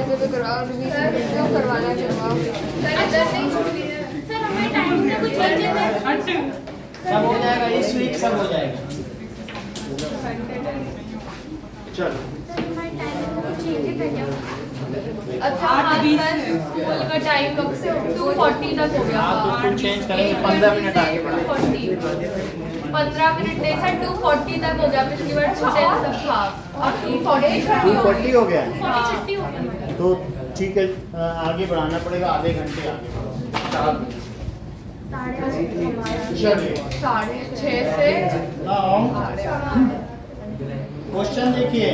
से भी करवाओ, रिवीजन जो करवाना है करवाओ। सर हमें टाइम में कुछ चेंजेस है? सब हो जाएगा इस वीक, सब हो जाएगा। चलो सर हमारे टाइम में कुछ चेंजेस है क्या? अच्छा हाँ सर, स्कूल का टाइम कब से 2:40 तक हो गया। हाँ तो कुछ चेंज करेंगे, 15 मिनट आगे बढ़ा। 15 मिनट नहीं सर, 2:40 तक हो गया। पिछली बार 2:10 तक था, अब 2:40 2:40 हो गया है। हाँ। छुट्टी हो गई हमारी। तो ठीक है, आगे बढ़ाना पड़ेगा, आधे घंटे आगे बढ़ाओ। 4 बजे। चलिए 6:30 से क्वेश्चन देखिए,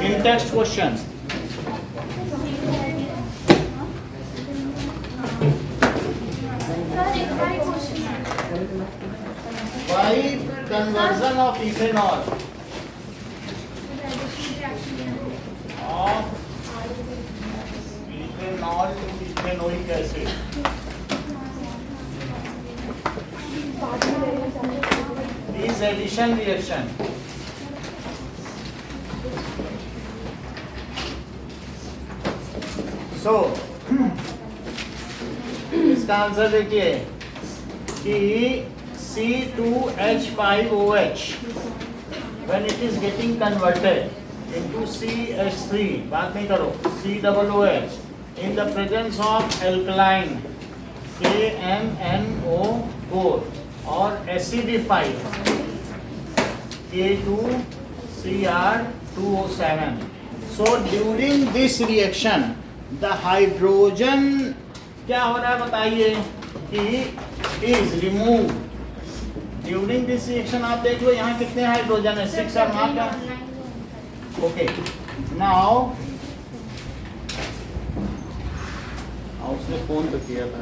इन टेक्स्ट क्वेश्चन। सर एक बार question by conversion of ethanol of ethanol to ethanoic acid is addition reaction. So इसका आंसर देखिए कि C2H5OH when it is getting converted into CH3, बात नहीं करो, COOH in the presence of alkaline KMNO4 or acidified K2Cr2O7. So during this reaction the hydrogen क्या हो रहा है बताइए कि is removed. During this reaction आप देख लो यहाँ कितने हाइड्रोजन है, 6 और वहाँ क्या? Okay. Now उसने फोन तो किया था।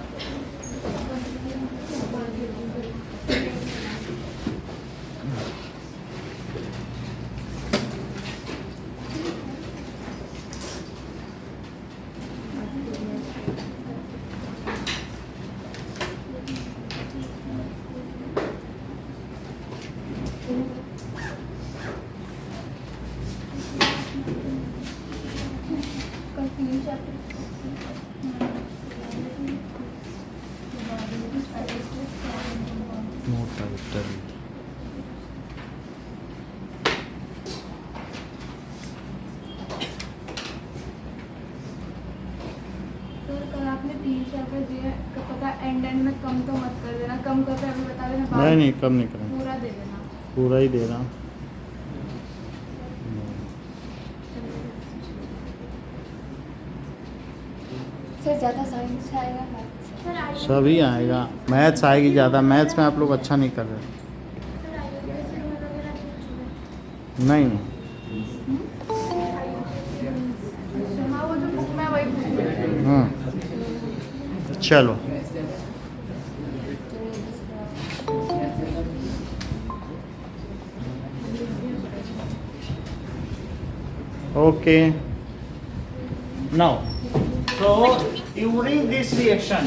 एंड में कम तो मत कर देना, कम करके अभी बता देना। नहीं कम नहीं करेंगे, पूरा दे देना। पूरा ही दे रहा हूँ। सर ज़्यादा साइंस आएगा, सर आइए सभी आएगा, मैथ्स आएगी ज़्यादा, मैथ्स में आप लोग अच्छा नहीं कर रहे। सर आइए वगैरह कुछ नहीं हाँ वो जो बुक में वही पूछ रही थी। चलो okay. Now so during this reaction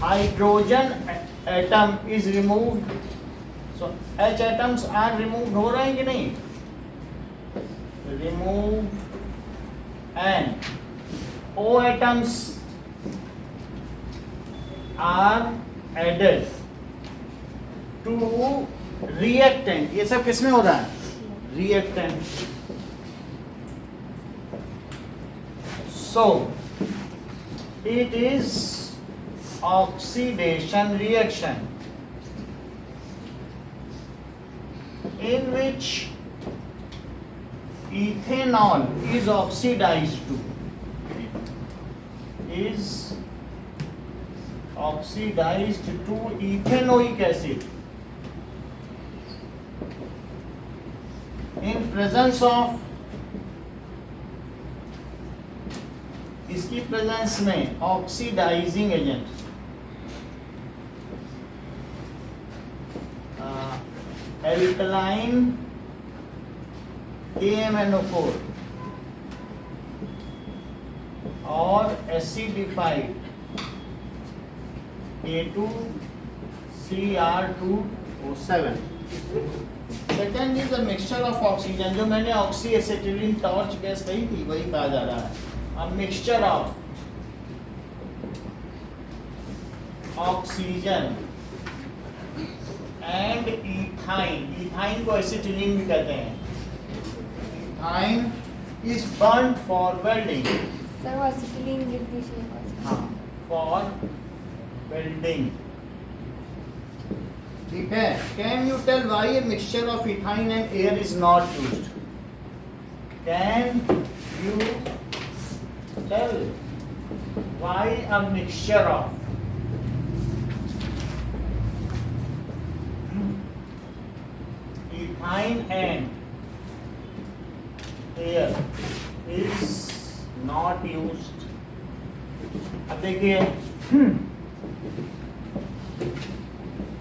hydrogen atom is removed, so H atoms are removed, हो रहे हैं कि नहीं? Removed and O atoms are added to reactant. ये सब किसमें हो रहा है? Reactant. So it is oxidation reaction in which ethanol is oxidized to ethanoic acid in presence of, इसकी प्रेजेंस में ऑक्सीडाइजिंग एजेंट एल्कलाइन KMNO4 और acidified K2Cr2O O7. Second is a mixture of oxygen, जो मैंने oxy acetylene torch gas कही थी वही कहा जा रहा है. A mixture of oxygen and ethyne. Ethyne को एसिटिलीन भी कहते हैं. Ethyne is burned for welding. Sir वो एसिटिलीन लिख दीजिए. हाँ, फॉर वेल्डिंग. ठीक है. Can you tell why a mixture of ethyne and air is not used? Can you tell why a mixture of ethyne and air is not used? अब देखिए,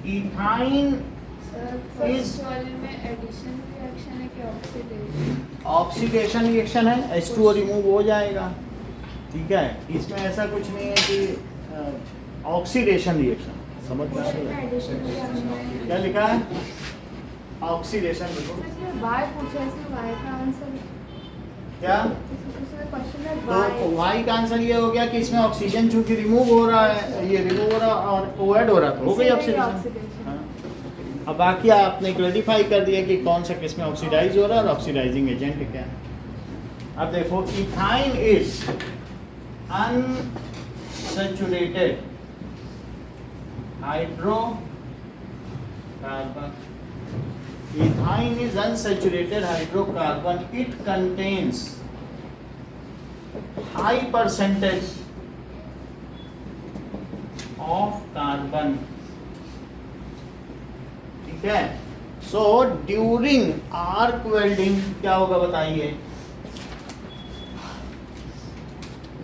ethyne sir Is- first वाले में addition reaction है कि oxidation? Oxidation reaction है, H2O remove हो जाएगा. ठीक है. इसमें ऐसा कुछ नहीं है कि ऑक्सीडेशन रिएक्शन. समझ में आ रहा है? क्या लिखा है? ऑक्सीडेशन लिखो. वाई पूछा है, इसमें वाई का आंसर क्या? इसमें क्वेश्चन है तो वाई का आंसर ये हो गया कि इसमें ऑक्सीजन चूंकि रिमूव हो रहा है, ये रिमूव हो रहा और वो ऐड हो रहा था, हो गई ऑक्सीडेशन. हाँ. अब बाकी आपने क्लैरिफाई कर दिया कि कौन सा किस में ऑक्सीडाइज हो रहा है और ऑक्सीडाइजिंग एजेंट क्या है. अब देखो, ethyne is unsaturated hydrocarbon. Ethyne is unsaturated hydrocarbon. It contains high percentage of carbon. ठीक है. So during arc welding क्या होगा बताइए?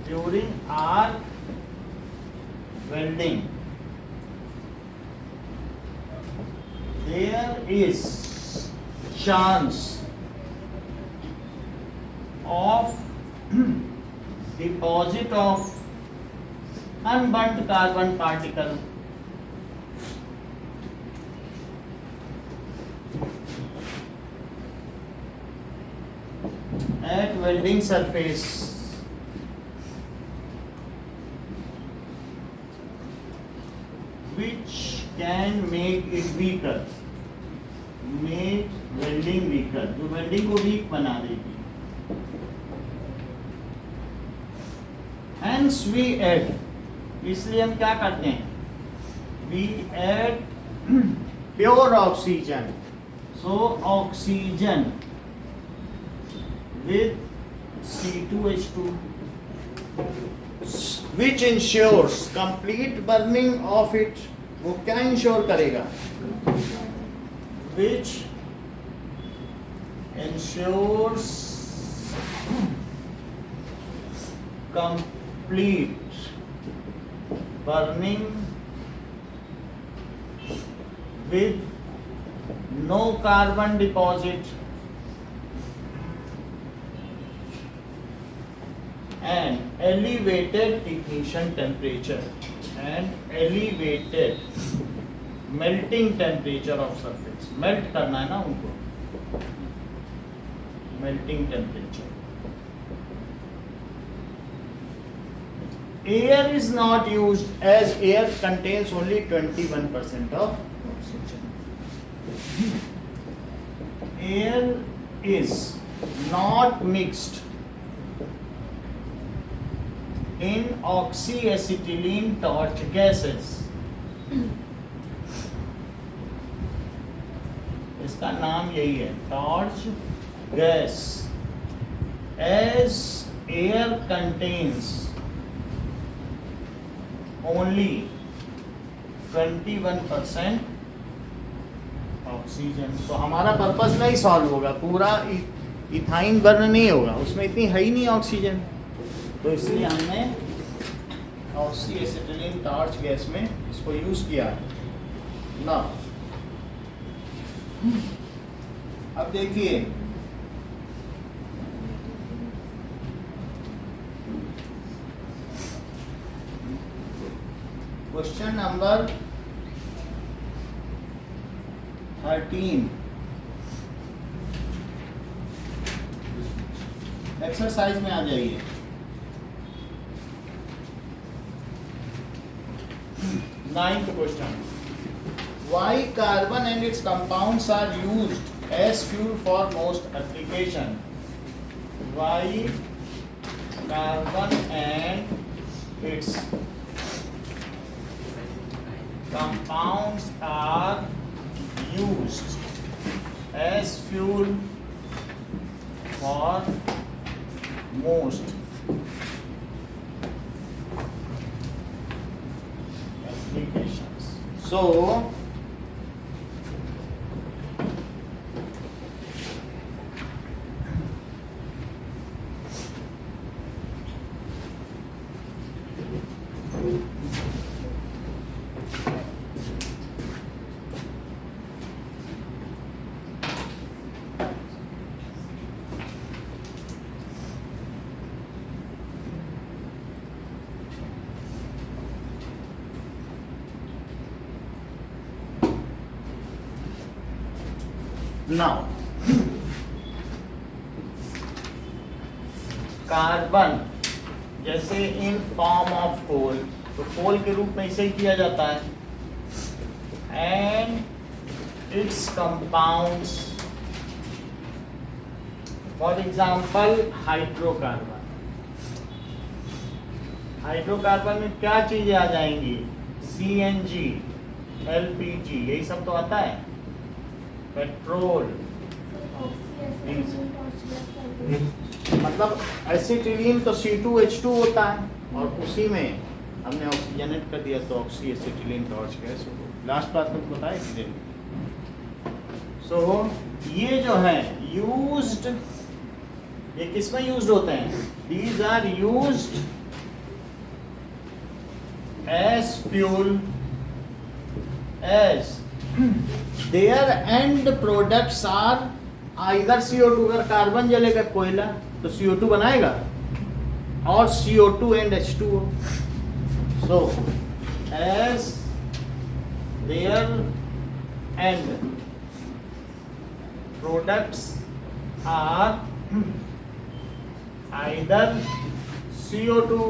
During arc welding there is chance of deposit of unburnt carbon particle at welding surface which can make it weaker. Make welding weaker, जो welding को weak बना देगी. Hence we add, इसलिए हम क्या करते हैं? We add pure oxygen. So oxygen with C2H2 which ensures complete burning of it. वो क्या इंश्योर करेगा? Which ensures complete burning with no carbon deposit and elevated ignition temperature and elevated melting temperature of surface. Melt करना है ना उनको. Melting temperature. Air is not used as air contains only 21% of oxygen. Air is not mixed in oxyacetylene torch gases. इसका नाम यही है, torch gas, as air contains only 21% oxygen. तो हमारा पर्पस नहीं सॉल्व होगा, पूरा इथाइन बर्न नहीं होगा, उसमें इतनी है ही नहीं ऑक्सीजन. तो इसलिए हमने ऑक्सीएसिटिलीन टॉर्च गैस में इसको यूज किया है ना. अब देखिए, क्वेश्चन नंबर 13 एक्सरसाइज में आ जाइए। Ninth question, why carbon and its compounds are used as fuel for most application? Why carbon and its compounds are used as fuel for most applications? So now carbon जैसे इन form of coal, तो कोल के रूप में इसे किया जाता है, and it's compounds, for example hydrocarbon. Hydrocarbon में क्या चीजें आ जाएंगी? CNG, LPG, यही सब तो आता है, पेट्रोल, मतलब एसिटिलीन तो C2H2 होता है, और उसी में हमने ऑक्सीजनेट कर दिया तो ऑक्सी एसिटिलीन टॉर्च गैस हो गई। लास्ट बात में बताया कि सो ये जो है यूज्ड, ये किस में यूज्ड होते हैं? These are used as fuel, as their end products are either CO2, अगर कार्बन जलेगा कोयला तो CO2 बनाएगा, और CO2 and H2O. So as their end products are either CO2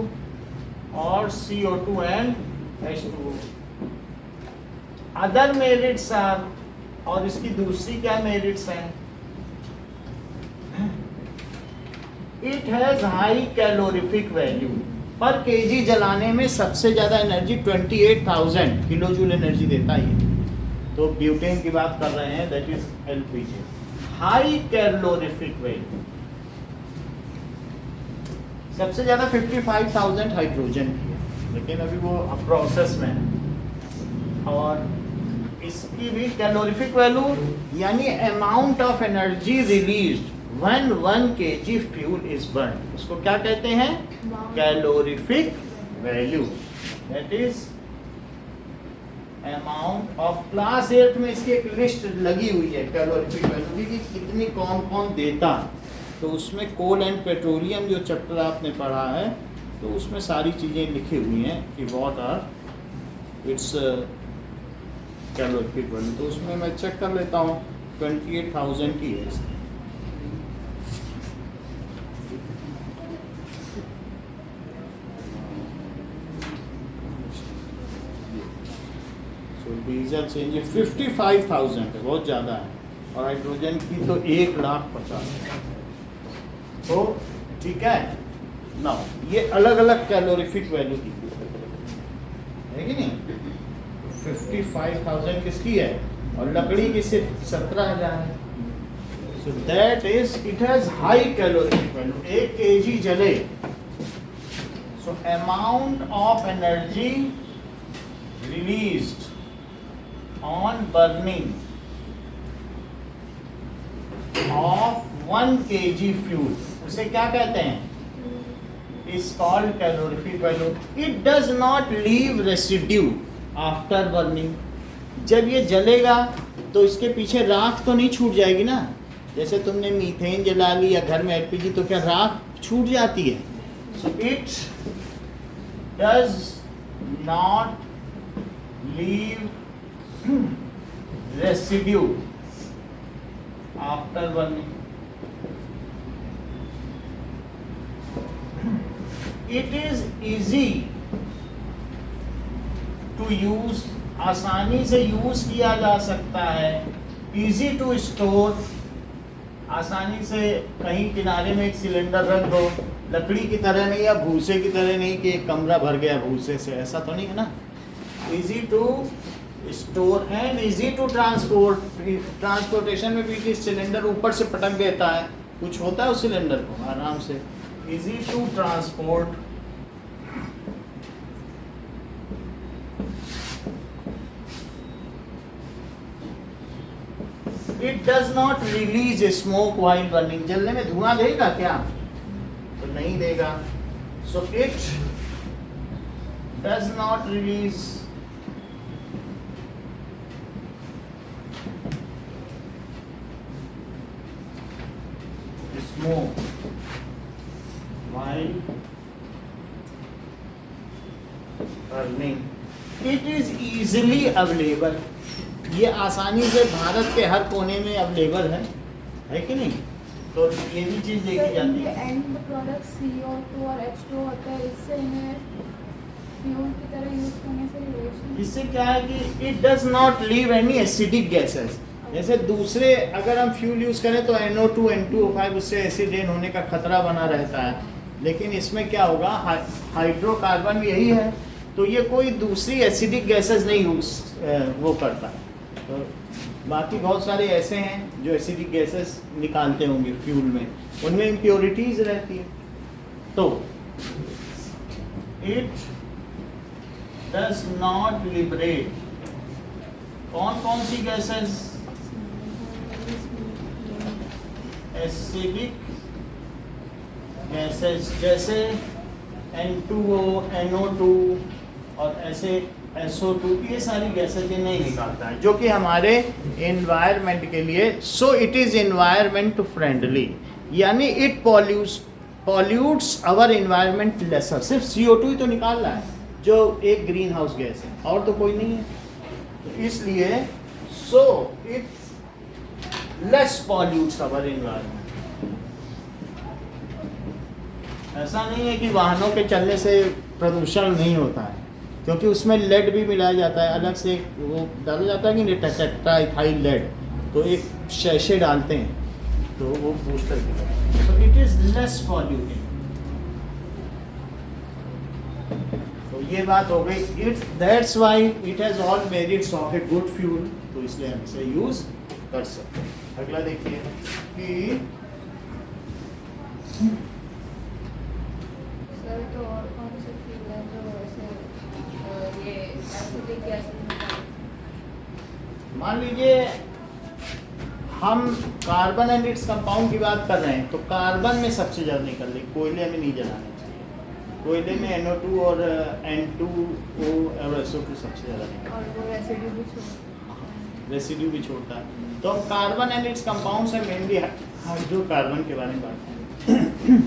or CO2 and H2O. Other merits are, और इसकी दूसरी क्या मेरिट्स हैं? It has high calorific value, पर केजी जलाने में सबसे ज़्यादा एनर्जी 28,000 किलो जूल एनर्जी देता है। तो ब्यूटेन की बात कर रहे हैं, that is LPG। High calorific value, सबसे ज़्यादा 55,000 हाइड्रोजन की है, लेकिन अभी वो प्रोसेस में है। और इसकी भी कैलोरीफिक वैल्यू यानी amount of energy released when 1 kg fuel is burned, उसको क्या कहते हैं? Calorific value, that is amount of। Class 8 में इसकी एक लिस्ट लगी हुई है कैलोरीफिक वैल्यू की, कितनी कौन कौन देता। तो उसमें कोल एंड पेट्रोलियम जो चैप्टर आपने पढ़ा है, तो उसमें सारी चीज़ें लिखी हुई हैं कि what are its calorific value. तो उसमें मैं चेक कर लेता हूँ, 28,000 की है। डीजल चेंज 55,000 है, बहुत ज़्यादा है, और हाइड्रोजन की तो 1,50,000। तो ठीक है ना, ये अलग अलग कैलोरीफिक वैल्यू की है कि नहीं? 55,000 किसकी है, और लकड़ी की सिर्फ 17,000 है। So that is it has high calorific value. 1 kg जले, so amount of energy released on burning of 1 kg fuel, उसे क्या कहते हैं? is called calorific value. It does not leave residue after burning. जब ये जलेगा तो इसके पीछे राख तो नहीं छूट जाएगी ना, जैसे तुमने मीथेन जला ली या घर में LPG, तो क्या राख छूट जाती है? So it does not leave residue after burning. It is easy to use, आसानी से यूज किया जा सकता है. Easy to store, आसानी से कहीं किनारे में एक सिलेंडर रख दो, लकड़ी की तरह नहीं या भूसे की तरह नहीं कि एक कमरा भर गया भूसे से, ऐसा तो नहीं है ना. Easy to store and easy to transport. Transportation में भी सिलेंडर ऊपर से पटक देता है, कुछ होता है उस सिलेंडर को आराम से. Easy to transport. It does not release smoke while burning. जलने में धुआं देगा क्या? तो नहीं देगा. So it does not release smoke while burning. It is easily available. ये आसानी से भारत के हर कोने में अवेलेबल है कि नहीं? तो ये भी चीज देखी जाती है. एंड प्रोडक्ट CO2 और H2 होता है, इससे इन्हें फ्यूल की तरह यूज करने से रिलेशन. इससे क्या है कि it does not leave any acidic gases. जैसे दूसरे अगर हम फ्यूल यूज़ करें तो NO2 N2O5 उससे एसिड रेन होने का खतरा बना रहता है, लेकिन इसमें क्या होगा, हाइड्रोकार्बन भी यही है, तो ये कोई दूसरी एसिडिक गैसेस नहीं यूज वो करता. तो बाकी बहुत सारे ऐसे हैं जो एसिडिक गैसेस निकालते होंगे फ्यूल में, उनमें इम्प्योरिटीज रहती है. तो इट डज नॉट लिबरेट. कौन कौन सी गैसेस? एसिडिक गैसेस जैसे N2O, NO2 और ऐसे SO2, ये सारी गैसेस ये नहीं निकालता है, जो कि हमारे एनवायरनमेंट के लिए. So it is environment friendly, यानी it pollutes our environment lesser. सिर्फ CO2 ही तो निकाल रहा है जो एक ग्रीन हाउस गैस है, और तो कोई नहीं है. तो इसलिए so it less pollutes our environment. ऐसा नहीं है कि वाहनों के चलने से प्रदूषण नहीं होता है, क्योंकि उसमें लेड भी मिलाया जाता है, अलग से वो डाला जाता है कि टेट्राइथाइल लेड, तो एक शैशे डालते हैं तो वो बूस्टर की तरह. तो इट इज लेस पॉल्यूटिंग. तो ये बात हो गई. It that's why it has all merits of a good fuel. तो इसलिए हम इसे यूज कर सकते हैं. अगला देखिए कि सर तो और कौन से फ्यूल है जो ऐसे ये एसिडिक गैसेस. मान लीजिए हम कार्बन एंड इट्स कंपाउंड की बात कर रहे हैं, तो कार्बन में सबसे ज़्यादा निकल रही, कोयले में नहीं जलाना चाहिए. कोयले में NO2 और N2O और SO2 सबसे ज़्यादा निकल, और वो रेसिड्यू भी छोड़ता है. तो हम कार्बन एंड इट्स कंपाउंड से मेनली हाइड्रोकार्बन के बारे में बात करें.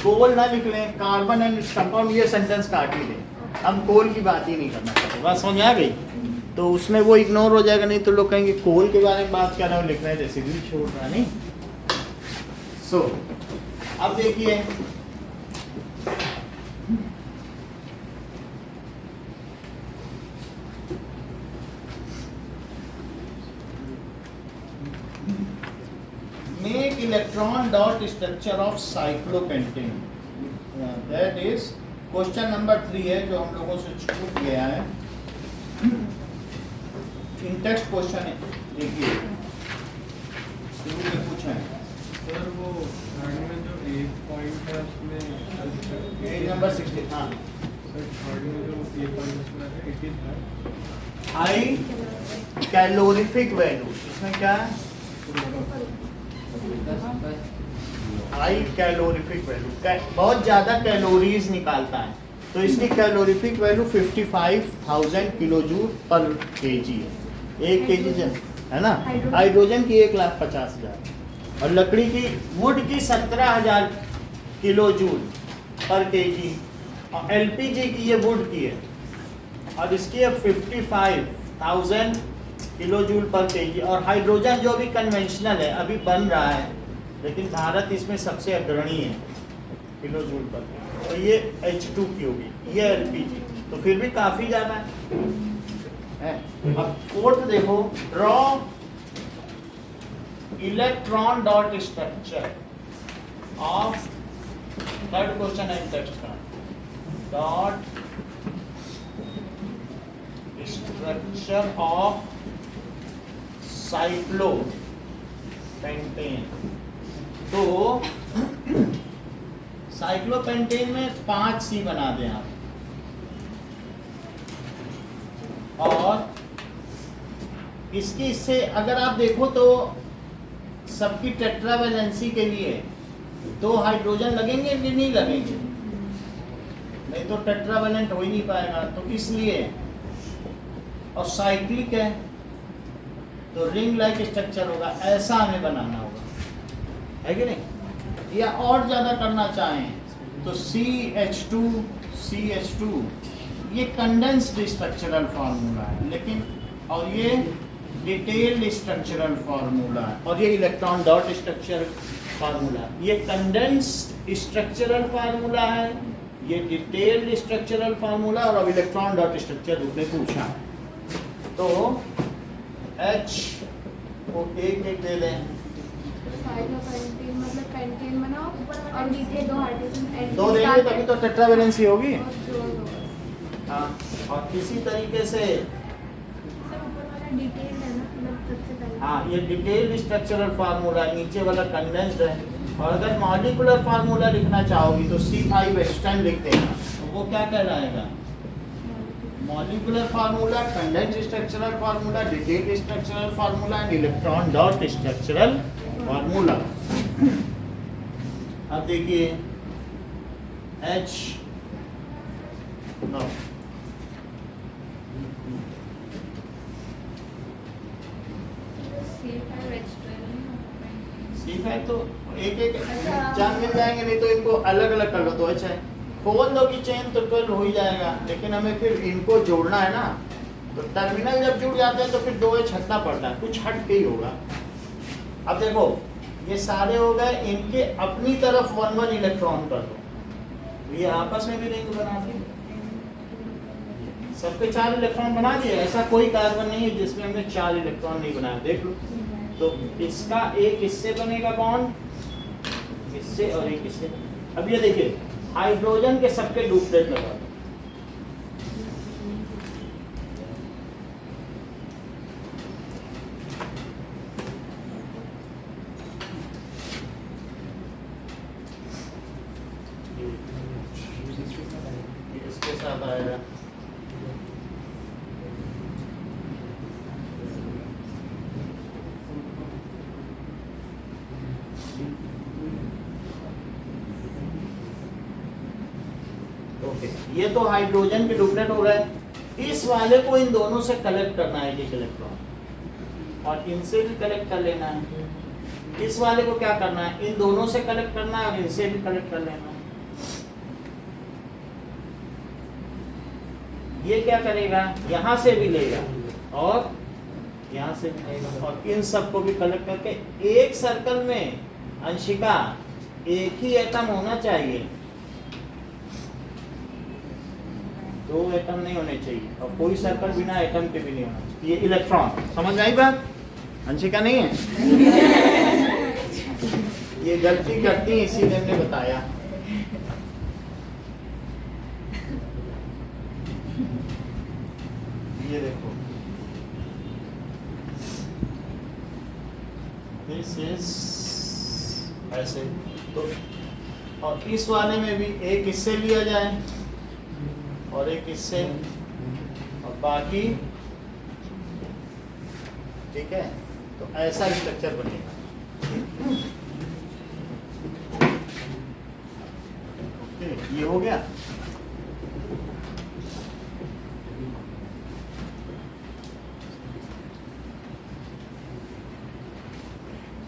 कोल ना निकले, कार्बन एंड इट्स कंपाउंड, ये सेंटेंस काट ही दें. हम कोल की बात ही नहीं करना चाहते. बात समझ आ गई? तो उसमें वो इग्नोर हो जाएगा, नहीं तो लोग कहेंगे कोल के बारे में बात कर रहे हो, लिख रहे हैं रेसिड्यू छोड़ रहा नहीं. सो अब देखिए make electron dot structure of cyclopentane. That is question number 3 है जो हम लोगों से छूट गया है. इन टेक्स्ट क्वेश्चन है, देखिए शुरू में पूछा है सर. वो थर्ड में जो एक पॉइंट है उसमें पेज नंबर 60. हाँ सर, थर्ड में जो एक पॉइंट उसमें है it is high calorific value. इसमें क्या है? हाई कैलोरीफिक वैल्यू, बहुत ज़्यादा कैलोरीज निकालता है. तो इसकी कैलोरीफिक वैल्यू 55,000 किलोजूल पर केजी है. 1 केजी है ना. हाइड्रोजन की 1,50,000 और लकड़ी की वुड की 17,000 किलोजूल पर केजी. और LPG की ये वुड की है और इसकी अब 55 1000 किलो जूल पर केजी। और हाइड्रोजन जो भी कन्वेंशनल है अभी बन रहा है, लेकिन भारत इसमें सबसे अग्रणी है किलो जूल पर, तो ये H2 की होगी, ये LPG, तो फिर भी काफ़ी ज़्यादा है। अब फोर्थ देखो, draw electron dot structure of, third question है टेक्स्ट का, डॉट स्ट्रक्चर ऑफ साइक्लोपेंटेन। तो साइक्लोपेंटेन में 5 C बना दें आप, और इससे अगर आप देखो तो सबकी टेट्रावैलेंसी के लिए 2 हाइड्रोजन लगेंगे कि नहीं लगेंगे? नहीं तो टेट्रावैलेंट हो ही नहीं पाएगा, तो इसलिए, और साइक्लिक है तो रिंग लाइक स्ट्रक्चर होगा, ऐसा हमें बनाना होगा, है कि नहीं? या और ज़्यादा करना चाहें तो CH2 ये कंडेंस्ड स्ट्रक्चरल फार्मूला है, लेकिन और ये डिटेल्ड स्ट्रक्चरल फार्मूला है, और ये इलेक्ट्रॉन डॉट स्ट्रक्चर फार्मूला है। ये कंडेंस्ड स्ट्रक्चरल फार्मूला है, ये डिटेल्ड स्ट्रक्चरल फार्मूला, और अब इलेक्ट्रॉन डॉट स्ट्रक्चर उसने पूछा है। तो H को एक दे दें, साइक्लोपेंटेन मतलब पेंटेन बनाओ और नीचे 2 हाइड्रोजन 2 देंगे तभी तो टेट्रावैलेंसी होगी। और जोड़ दो। हाँ, और किसी तरीके से, सब ऊपर वाला डिटेल है ना, मतलब सबसे पहले। हाँ, ये डिटेल्ड स्ट्रक्चरल फार्मूला, नीचे वाला कंडेंस्ड है। और अगर मॉलिक्यूलर फार्मूला लिखना चाहोगी तो C5 एक्सटेंड लिख देना, तो वो क्या कहलाएगा? Molecular formula, condensed structural formula, detailed structural formula and electron dot structural formula. अब देखिए H नो C5 तो एक जान मिल जाएंगे, नहीं तो इनको अलग अलग कर लो तो अच्छा है। खोल दो की चेन तो 12 हो ही जाएगा, लेकिन हमें फिर इनको जोड़ना है ना, तो टर्मिनल जब जुड़ जाते हैं तो फिर 2H हटना पड़ता है, कुछ हट के ही होगा। अब देखो ये सारे हो गए, इनके अपनी तरफ 1-1 इलेक्ट्रॉन कर दो, ये आपस में भी रिंग बना दी, सबके 4 इलेक्ट्रॉन बना दिए। ऐसा कोई कार्बन नहीं है जिसमें हमने 4 इलेक्ट्रॉन नहीं बनाया, देख लो। तो इसका एक इससे बनेगा बॉन्ड, इससे, और एक इससे। अब ये देखिए हाइड्रोजन के सबके डुप्लेट लगा दो, इसके साथ आएगा। ओके, ये तो हाइड्रोजन के डुप्लेट हो गए। इस वाले को इन दोनों से कलेक्ट करना है एक इलेक्ट्रॉन, और इनसे भी कलेक्ट कर लेना है। इस वाले को क्या करना है? इन दोनों से कलेक्ट करना है और इनसे भी कलेक्ट कर लेना है। ये क्या करेगा? यहाँ से भी लेगा और यहाँ से भी लेगा, और इन सबको भी कलेक्ट करके एक सर्कल में, अंशिका, एक ही एटम होना चाहिए, 2 एटम नहीं होने चाहिए, और कोई सर्कल बिना एटम के भी नहीं होना चाहिए। ये इलेक्ट्रॉन, समझ आई बात? अंशिका नहीं है? ये गलती करती है, इसीलिए हमने बताया। ये देखो, दिस इज ऐसे। तो और इस वाले में भी एक इससे लिया जाए और एक इससे, और बाकी, ठीक है? तो ऐसा स्ट्रक्चर बनेगा। ओके, ये हो गया।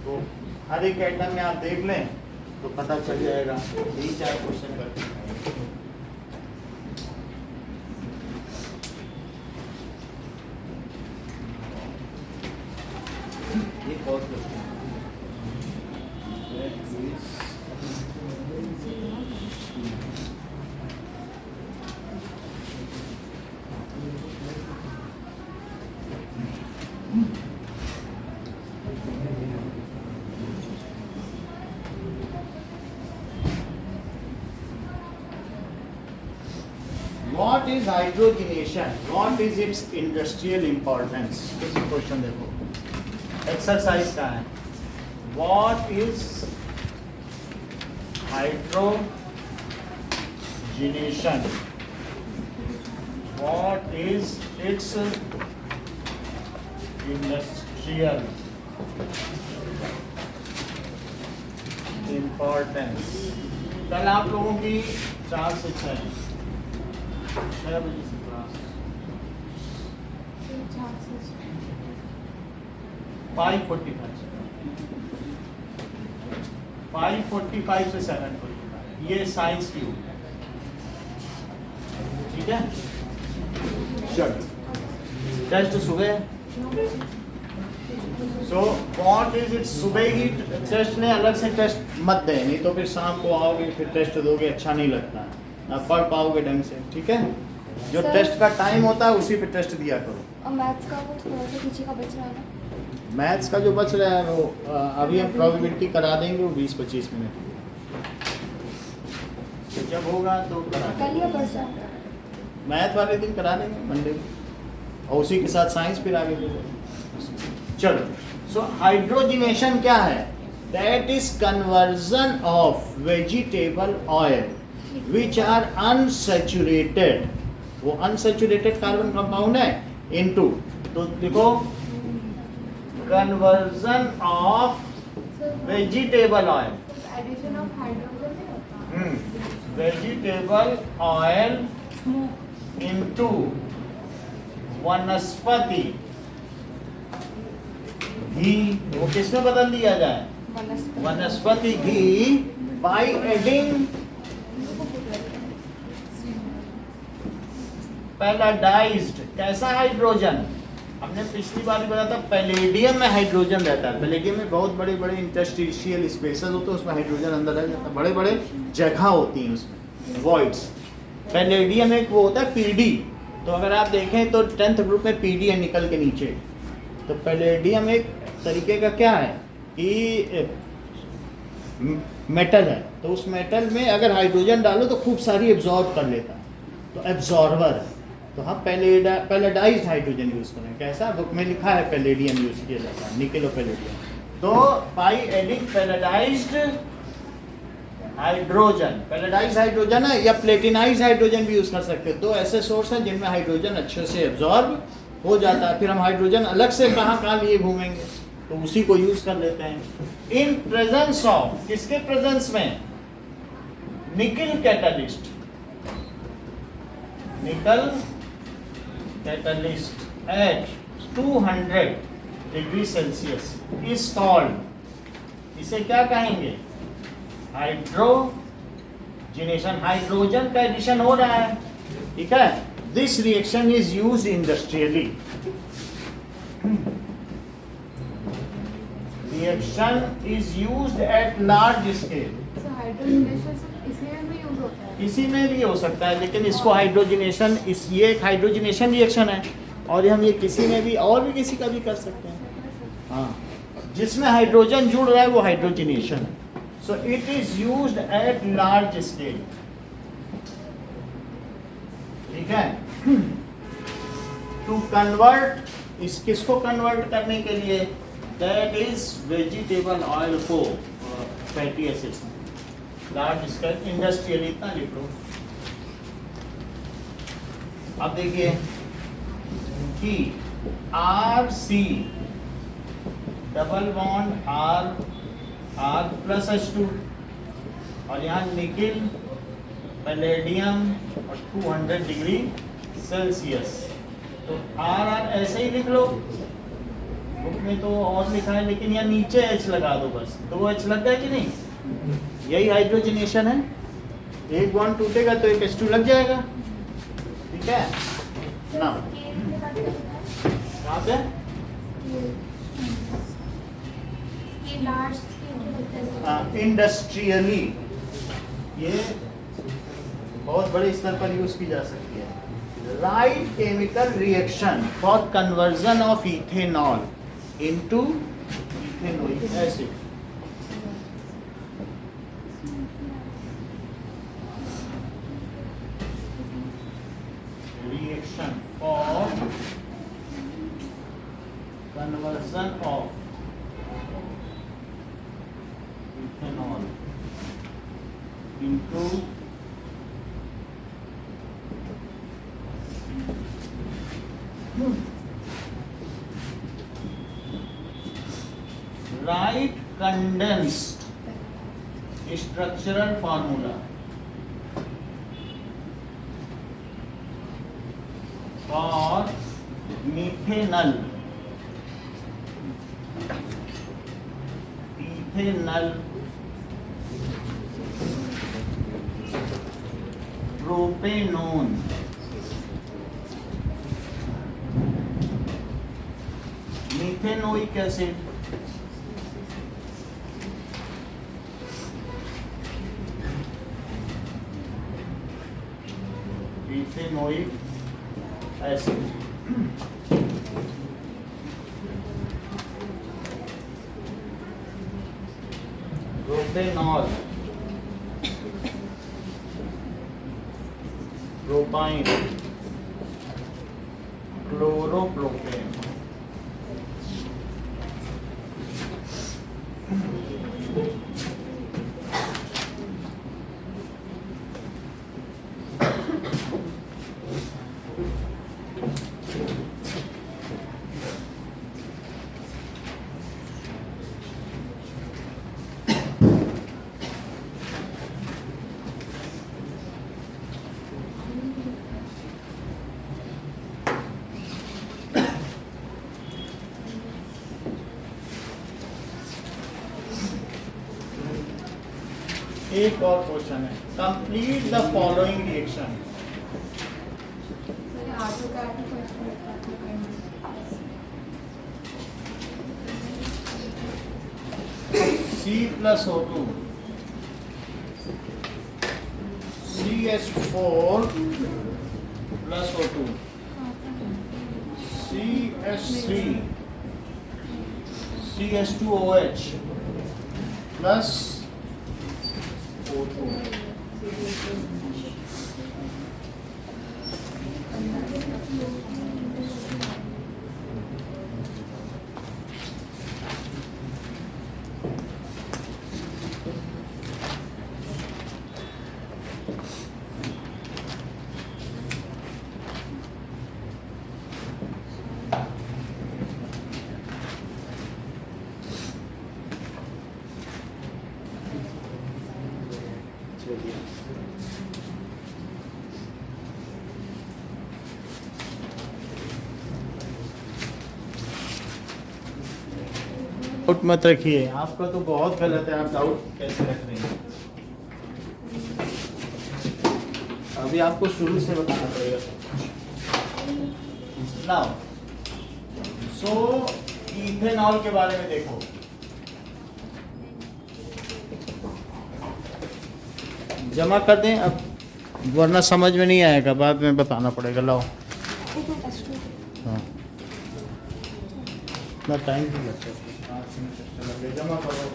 तो हर एक आइटम में आप देख लें तो पता चल जाएगा। 3-4 क्वेश्चन करते हैं। ये बहुत क्वेश्चन है। What is hydrogenation? What is its industrial importance? इस क्वेश्चन देखो, एक्सरसाइज का है। What is hydrogenation? What is its industrial importance? कल आप लोगों की 4 से 6 बजे से क्लास 5:45 से 7:45 ये साइंस की होगी, ठीक है। चलो टेस्ट सुबह, सो व्हाट इज इट, सुबह ही टेस्ट ने अलग से टेस्ट मत दें, नहीं तो फिर शाम को आओगे फिर टेस्ट दोगे, अच्छा नहीं लगता, ना पढ़ पाओगे ढंग से, ठीक है। जो सर- टेस्ट का टाइम होता है उसी पे टेस्ट दिया करो। और मैथ्स का वो थोड़ा सा पीछे का बच रहा है ना। मैथ्स का जो बच रहा है वो अभी हम प्रोबेबिलिटी करा देंगे, वो 20-25 मिनट, तो जब होगा तो करा कल या परसों मैथ वाले दिन करा देंगे मंडे को, और उसी के साथ साइंस फिर आगे ले लेंगे। चलो, सो हाइड्रोजिनेशन क्या है? That is conversion of vegetable oil which are unsaturated, वो अनसैचुरेटेड कार्बन कंपाउंड है, इनटू, तो देखो conversion of vegetable oil, addition of hydrogen नहीं होता। वेजिटेबल ऑयल इनटू वनस्पति घी, वो किसमें बदल दिया जाए? वनस्पति घी बाय एडिंग पैलाडाइज्ड, कैसा हाइड्रोजन? हमने पिछली बार भी बताया था, पैलेडियम में हाइड्रोजन रहता है। पैलेडियम में बहुत बड़े बड़े इंटरस्टिशियल स्पेसेस होते हैं, उसमें हाइड्रोजन अंदर रह जाता है, बड़े बड़े जगह होती हैं उसमें, वॉइड्स। पैलेडियम एक वो होता है पीडी, तो अगर आप देखें तो 10th ग्रुप में पीडी है निकल के नीचे, तो पैलेडियम एक तरीके का क्या है कि मेटल है, तो उस मेटल में अगर हाइड्रोजन डालो तो खूब सारी एब्जॉर्ब कर लेता है, तो एब्जॉर्बर है। तो हम पैलेडाइज्ड हाइड्रोजन यूज करें, कैसा? बुक में लिखा है पैलेडियम यूज किया जाता है, निकेल और पैलेडियम। तो बाय एडिंग पैलेडाइज्ड हाइड्रोजन, पैलेडाइज्ड हाइड्रोजन है या प्लेटिनाइज्ड हाइड्रोजन भी यूज कर सकते हैं। दो ऐसे सोर्स हैं जिनमें हाइड्रोजन अच्छे से एब्जॉर्ब हो जाता है, फिर हम हाइड्रोजन अलग से कहाँ लिए घूमेंगे, तो उसी को यूज कर लेते हैं। इन प्रेजेंस ऑफ, किसके प्रेजेंस में? Nickel catalyst, nickel catalyst at 200 degree Celsius is called, इसे क्या कहेंगे? हाइड्रोजिनेशन, हाइड्रोजन का एडिशन हो रहा है, ठीक है। This reaction is used industrially, reaction is used at large scale. So hydrogenation इसमें भी यूज होता है। इसी में भी हो सकता है, लेकिन इसको हाइड्रोजिनेशन, इस ये एक हाइड्रोजिनेशन रिएक्शन है, और हम ये किसी में भी और भी किसी का भी कर सकते हैं, हाँ, जिसमें हाइड्रोजन जुड़ रहा है वो हाइड्रोजिनेशन है। So it is used at large scale, ठीक है। टू कन्वर्ट, इस किसको कन्वर्ट करने के लिए? दैट इज वेजिटेबल ऑयल को fatty acids, large scale industrial, इतना लिख लो। अब देखिए कि RC double bond R +H2, और यहाँ निकिल, पैलेडियम और 200 डिग्री सेल्सियस, तो R ऐसे ही लिख लो, बुक में तो और लिखा है, लेकिन यहाँ नीचे H लगा दो, बस 2 H लग गया कि नहीं? यही हाइड्रोजिनेशन है, एक बॉन्ड टूटेगा तो एक H2 लग जाएगा, ठीक है ना। कहाँ पे? लार्ज स्केल होता है। इंडस्ट्रियली ये बहुत बड़े स्तर पर यूज की जा सकती है। Right chemical reaction for conversion of ethanol into ethanoic acid. Reaction for conversion of ethanol into write condensed structural formula for methanol propanone methanoic acid acid propanol propine chloropropane एक और क्वेश्चन है complete the following reaction sir आटो का question C+O2 CH4 plus O2 CH3 CH2OH plus O2 doubt मत रखिए, आपका तो बहुत गलत है। आप डाउट कैसे रख रहे हैं? अभी आपको शुरू से बताना पड़ेगा सब कुछ। नाउ सो इथेनॉल के बारे में देखो, जमा कर दें अब, वरना समझ में नहीं आएगा, बाद में बताना पड़ेगा। लाओ, हाँ इतना टाइम नहीं लगता, 5 मिनट लगे। जमा करो।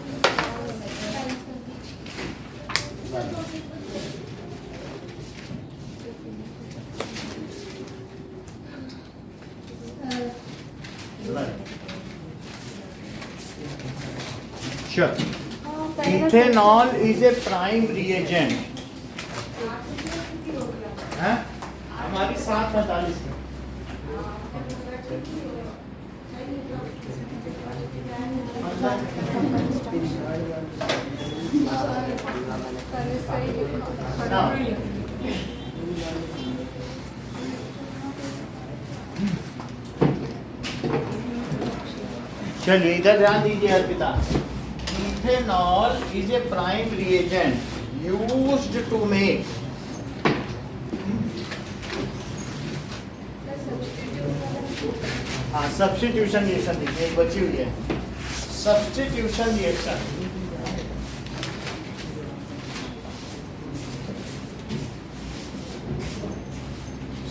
Ethanol is a prime reagent. हमारी 7:45 में चलिए इधर ध्यान दीजिए Arpita. Ethanol is a prime reagent used to make substitution reaction. देखिए एक बची हुई है, substitution reaction.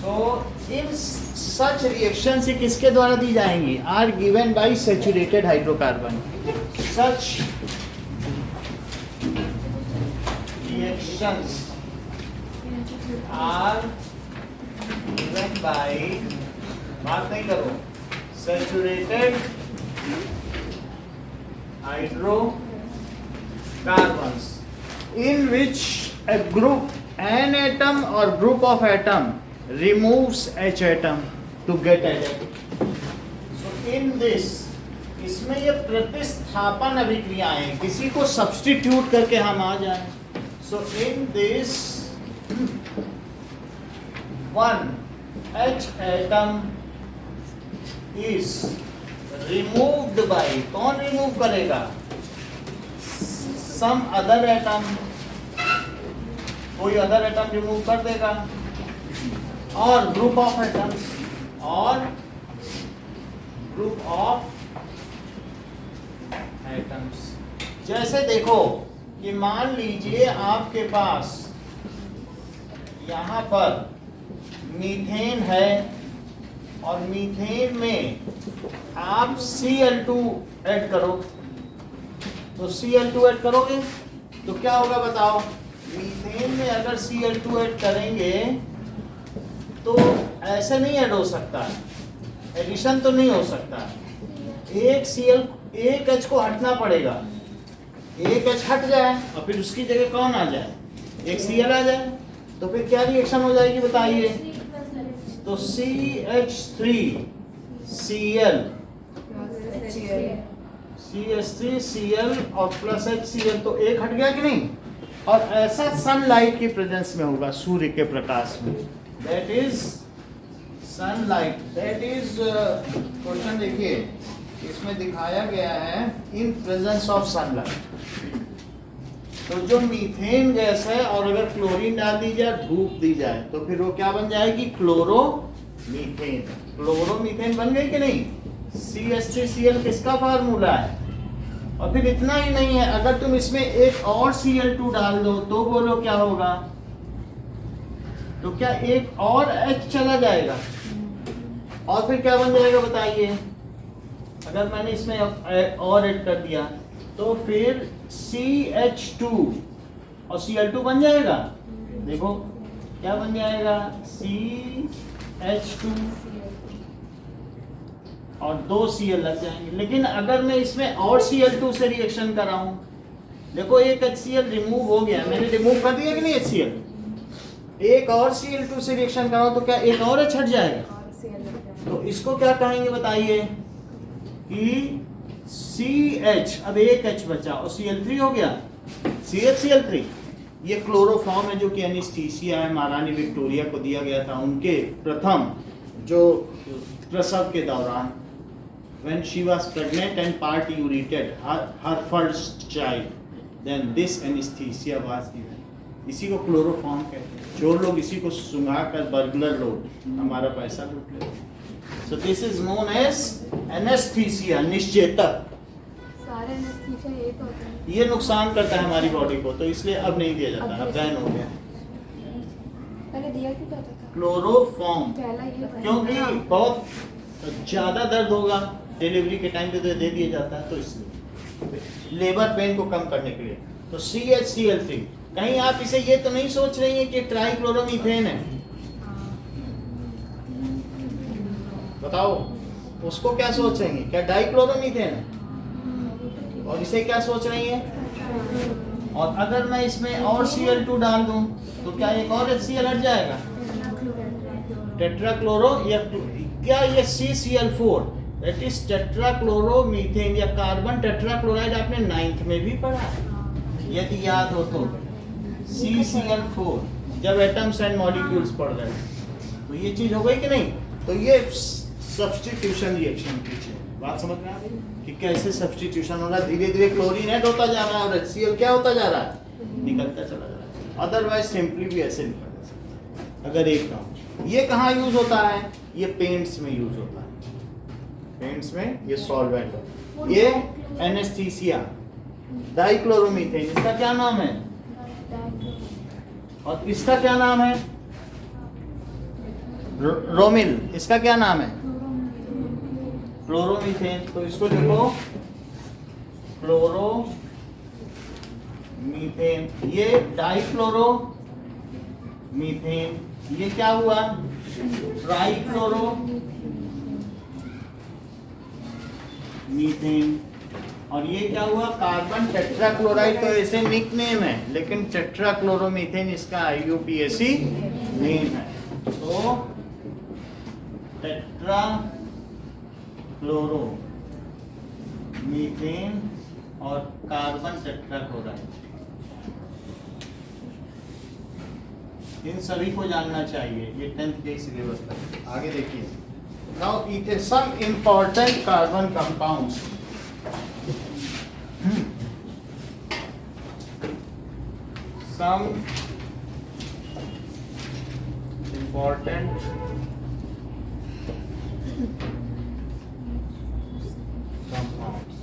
So in such reactions ये किसके द्वारा दी जाएंगी? Are given by saturated hydrocarbon. Such reactions are given by, बात नहीं करो, saturated hydrocarbons in which a group, an atom or group of atom removes H atom to get H. So in this, इसमें ये प्रतिस्थापन अभिक्रियाएं, किसी को substitute करके हम आ जाएं. So in this, one H atom is removed by, कौन रिमूव करेगा? Some other atom, कोई अदर एटम रिमूव कर देगा, और ग्रुप ऑफ एटम्स, और ग्रुप ऑफ एटम्स. जैसे देखो कि मान लीजिए आपके पास यहाँ पर मीथेन है, और मीथेन में आप Cl2 ऐड करो, तो Cl2 ऐड करोगे तो क्या होगा बताओ? मीथेन में अगर Cl2 ऐड करेंगे तो ऐसे नहीं ऐड हो सकता, एडिशन तो नहीं हो सकता. एक H को हटना पड़ेगा, एक H हट जाए और फिर उसकी जगह कौन आ जाए? एक Cl आ जाए, तो फिर क्या रिएक्शन हो जाएगी बताइए? तो CH3Cl, CH3Cl और प्लस HCl, तो एक हट गया कि नहीं? और ऐसा सनलाइट की प्रेजेंस में होगा, सूर्य के प्रकाश में. That is sunlight, that is question. देखिए इसमें दिखाया गया है इन प्रेजेंस ऑफ सनलाइट. तो जो मीथेन गैस है, और अगर क्लोरीन डाल दी जाए, धूप दी जाए, तो फिर वो क्या बन जाएगी? क्लोरोमीथेन. क्लोरोमीथेन बन गई कि नहीं? CH3Cl किसका फार्मूला है? और फिर इतना ही नहीं है, अगर तुम इसमें एक और Cl2 डाल दो तो बोलो क्या होगा? तो क्या एक और H चला जाएगा, और फिर क्या बन जाएगा बताइए? अगर मैंने इसमें और ऐड कर दिया तो फिर CH2 और Cl2 बन जाएगा. देखो क्या बन जाएगा? CH2 और 2 Cl लग जाएंगे. लेकिन अगर मैं इसमें और Cl2 से रिएक्शन कराऊं, देखो एक HCl रिमूव हो गया, मैंने रिमूव कर दिया कि नहीं HCl? एक और Cl2 से रिएक्शन कराऊं तो क्या एक और H हट जाएगा? तो इसको क्या कहेंगे बताइए? कि CH, अब एक H बचा और Cl3 हो गया, CHCl3. ये क्लोरोफॉर्म है जो कि एनेस्थीसिया है, महारानी विक्टोरिया को दिया गया था उनके प्रथम जो प्रसव के दौरान, when she was pregnant and parturited her first child, then this anesthesia was given. इसी को क्लोरोफॉर्म कहते हैं. चोर लोग इसी को सुंघा कर, बर्गलर लोग हमारा पैसा लूट लेते हैं. So this is known as anesthesia, निश्चेतक. सारे एनेस्थीसिया एक होते हैं. ये नुकसान करता है हमारी बॉडी को, तो इसलिए अब नहीं दिया जाता, अब बैन हो गया. पहले दिया क्यों जाता था? क्लोरोफॉर्म, पहला ये क्योंकि बहुत ज्यादा दर्द होगा डिलीवरी के टाइम पे, तो दे दिया जाता है, तो इसलिए लेबर पेन को कम करने के लिए. तो CHCl3, कहीं आप इसे ये तो नहीं सोच रही हैं कि ट्राइक्लोरोमीथेन है? बताओ उसको क्या सोच रही हैं? क्या डाइक्लोरोमीथेन है? और इसे क्या सोच रही हैं? और अगर मैं इसमें और Cl2 डाल दूं तो क्या एक और HCl हट जाएगा? टेट्राक्लोरो, या क्या ये CCl4, दैट इज टेट्राक्लोरोमीथेन या कार्बन टेट्राक्लोराइड, आपने 9th में भी पढ़ा है यदि याद हो तो. CCl4 जब एटम्स एंड मॉलिक्यूल्स पढ़ रहे हैं, तो ये चीज हो गई कि नहीं? तो ये सब्स्टिट्यूशन रिएक्शन पीछे बात समझ में आ गई कि कैसे सब्स्टिट्यूशन हो रहा है. धीरे धीरे क्लोरीन ऐड होता जा रहा है और HCl क्या होता जा रहा है? निकलता चला जा रहा है. अदरवाइज सिंपली भी ऐसे निकल जा सकता है अगर एक ना हो. ये कहाँ यूज होता है? ये पेंट्स में यूज होता है. पेंट्स में ये सॉल्वेंट है। ये एनेस्थीसिया डाइक्लोरोमीथेन, इसका क्या नाम है? और इसका क्या नाम है? रोमिल, इसका क्या नाम है? क्लोरोमीथेन। तो इसको देखो क्लोरोमीथेन, ये डाइक्लोरोमीथेन, ये क्या हुआ? ट्राइक्लोरोमीथेन। और ये क्या हुआ? Carbon tetrachloride. तो ऐसे निकनेम है, लेकिन टेट्राक्लोरोमीथेन इसका IUPAC नेम है। तो टेट्राक्लोरोमीथेन और कार्बन टेट्राक्लोराइड, इन सभी को जानना चाहिए, ये 10th के सिलेबस का। आगे देखिए, नाउ इथे some important carbon compounds. Some important compounds,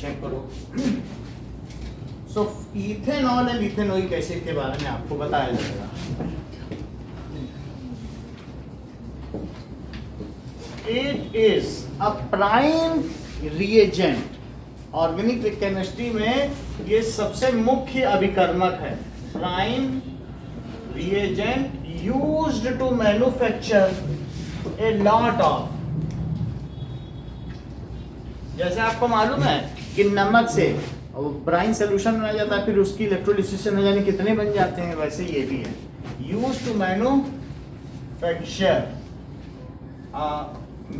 check करो। So ethanol and ethanoic acid के बारे में आपको बताया जाएगा। It is a prime reagent। Organic chemistry में ये सबसे मुख्य अभिकर्मक है। Prime reagent used to manufacture a lot of, जैसे आपको मालूम है कि नमक से ब्राइन सोल्यूशन बना जाता है, फिर उसकी इलेक्ट्रोलिसिस से न जाने कितने बन जाते हैं, वैसे ये भी है। Used to manufacture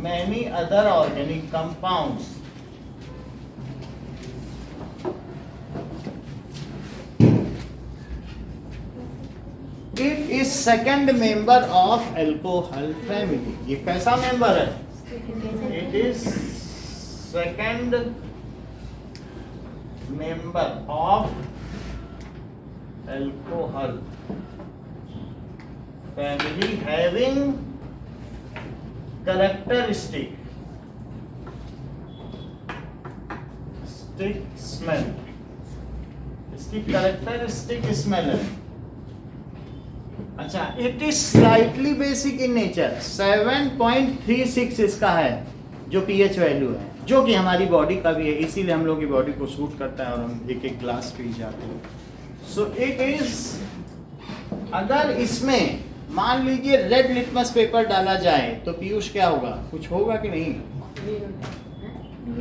many other organic compounds. It is second member of alcohol family. ये कैसा मेंबर है? It is second member of alcohol family having characteristic smell। इसकी characteristic smell है। अच्छा, it is slightly basic in nature। 7.36 इसका है जो pH value है, जो कि हमारी बॉडी का भी है, इसीलिए हम लोग की बॉडी को सूट करता है और हम एक एक ग्लास पी जाते हैं। सो इट इज, अगर इसमें मान लीजिए रेड लिटमस पेपर डाला जाए तो पीयूष क्या होगा? कुछ होगा कि नहीं?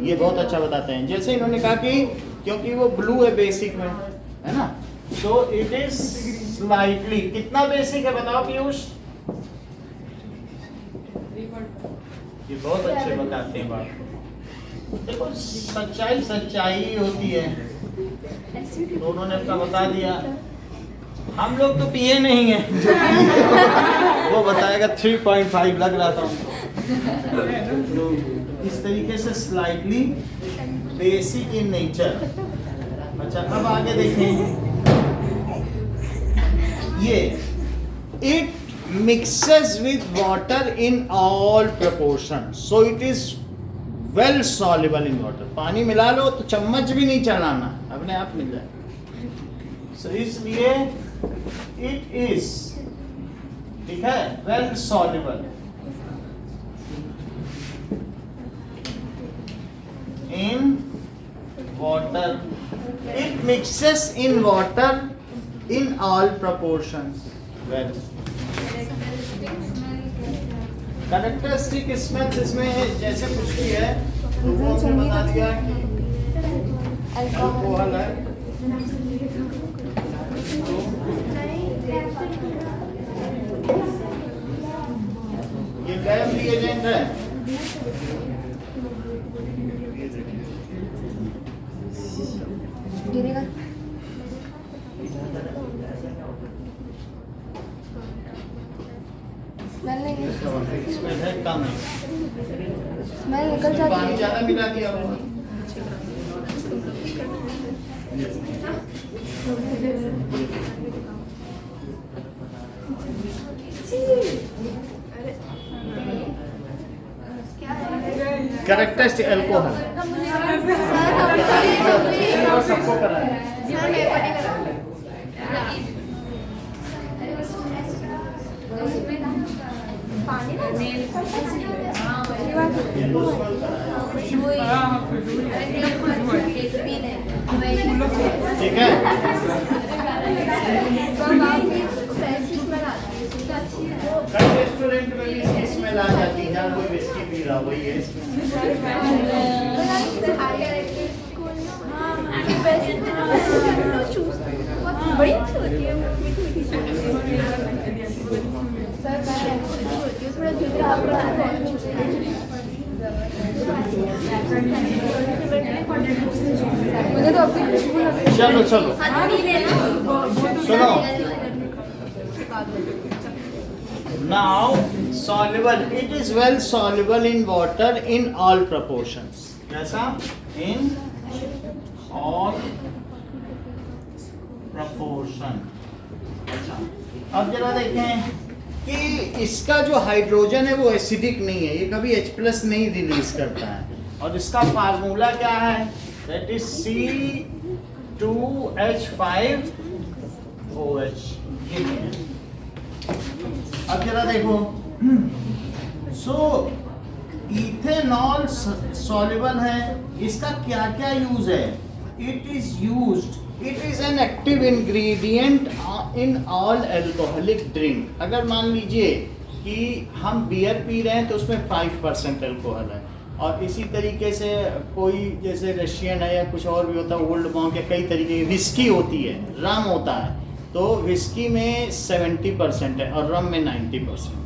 ये बहुत अच्छा बताते हैं। जैसे इन्होंने कहा कि क्योंकि वो ब्लू है बेसिक में, है ना, तो इट इज स्लाइटली, कितना बेसिक है बताओ पीयूष? ये बहुत अच्छे बताते हैं बात। देखो, सच्चाई सच्चाई ही होती है, तो उन्होंने अपना बता दिया। हम लोग तो पिए नहीं है। वो बताएगा 3.5 लग रहा था उनको। तो इस तरीके से स्लाइटली बेसिक इन नेचर। अच्छा, अब आगे देखें, ये it mixes with water in all proportions, so it is well soluble in water। पानी मिला लो तो चम्मच भी नहीं चलाना, अपने आप मिल जाए। so इसलिए it is, ठीक है, well soluble in water। it mixes in water in all proportions well। Characteristic smells इसमें जैसे कुछ भी है तो वो हमने बता दिया कि अल्कोहल है। ये लैब रिएजेंट है। इसमें है कम है, स्मेल निकल जाती पानी है। ज्यादा मिला दिया होगा। कैरेक्टरिस्टिक अल्कोहल सबको करा है। ठीक है, कई रेस्टोरेंट में भी इसकी स्मेल आ जाती है, जहाँ कोई विस्की पी रहा वही है बड़ी अच्छी होती है, मुझे तो अपनी चलो चलो सुनो, now soluble, it is well soluble in water in all proportions. कैसा? In all proportion. अच्छा, अब जरा देखें कि इसका जो हाइड्रोजन है वो एसिडिक नहीं है, ये कभी H+ नहीं रिलीज करता है, और इसका फार्मूला क्या है? That is C2H5OH। अब जरा देखो, सो इथेनॉल सॉल्युबल है, इसका क्या क्या यूज है? It is used, it is an active ingredient in all alcoholic drink. अगर मान लीजिए कि हम बियर पी रहे हैं तो उसमें 5% अल्कोहल है, और इसी तरीके से कोई जैसे रशियन है या कुछ और भी होता है, ओल्ड मॉन्क या कई तरीके की विस्की होती है, रम होता है, तो विस्की में 70% है और रम में 90% है।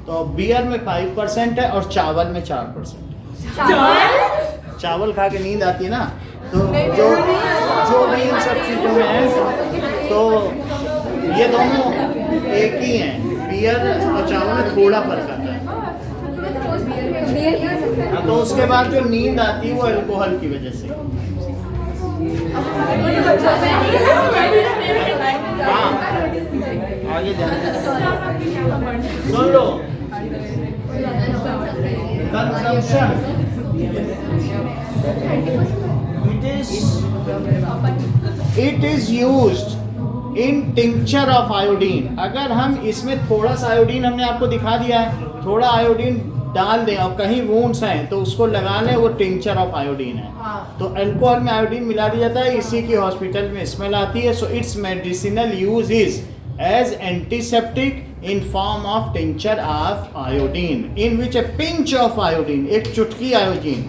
तो बियर में 5% है और चावल में 4%। चावल खा के नींद आती है ना, तो जो भी इन सब चीज़ों में है, तो ये दोनों एक ही हैं, बियर और चावल में थोड़ा फर्क आता है। तो उसके बाद जो नींद आती है वो अल्कोहल की वजह से। हाँ, आगे सुन लो, consumption, it is used in tincture of iodine. अगर हम इसमें थोड़ा सा आयोडीन, हमने आपको दिखा दिया है, थोड़ा आयोडीन डाल दें और कहीं वुंड्स हैं तो उसको लगा लें, वो टिंक्चर ऑफ आयोडीन है। तो अल्कोहल में आयोडीन मिला दिया जाता है, इसी की हॉस्पिटल में स्मेल आती है। So its medicinal use is as antiseptic in form of tincture of iodine, in which a pinch of iodine, एक चुटकी iodine,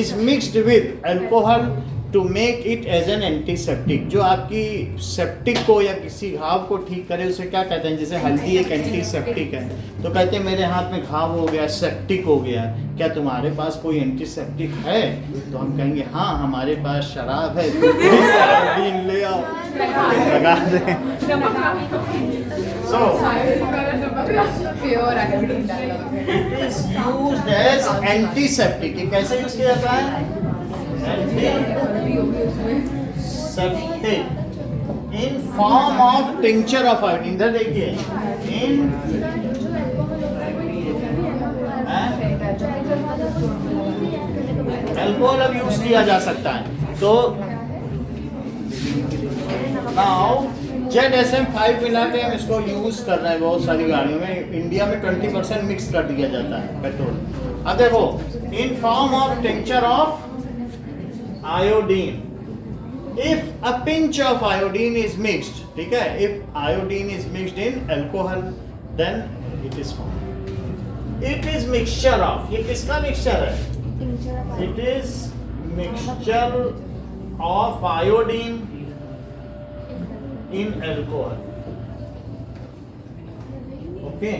is mixed with alcohol to make it as an antiseptic। जो आपकी septic को या किसी घाव को ठीक करे उसे क्या कहते हैं? जैसे हल्दी एक एंटीसेप्टिक है, तो कहते हैं मेरे हाथ में घाव हो गया, सेप्टिक हो गया, क्या तुम्हारे पास कोई एंटीसेप्टिक है? तो हम कहेंगे हाँ हमारे पास शराब है, आयोडीन ले आओ लगा दें। So, it is used as antiseptic। ये कैसे यूज किया जाता है? Antiseptic in form of tincture of iodine। इधर देखिए, in अल्कोहल अब यूज किया जा सकता है। तो नाउ ZSM 5 मिला के हम इसको यूज कर रहे हैं बहुत सारी गाड़ियों में। इंडिया में 20% मिक्स कर दिया जाता है पेट्रोल। अब देखो, in form of tincture of iodine, if a pinch of iodine is mixed, ठीक है, if iodine is mixed in alcohol then it is form. It is mixture of, ये किसका मिक्सचर है? It is mixture of iodine in alcohol। Okay,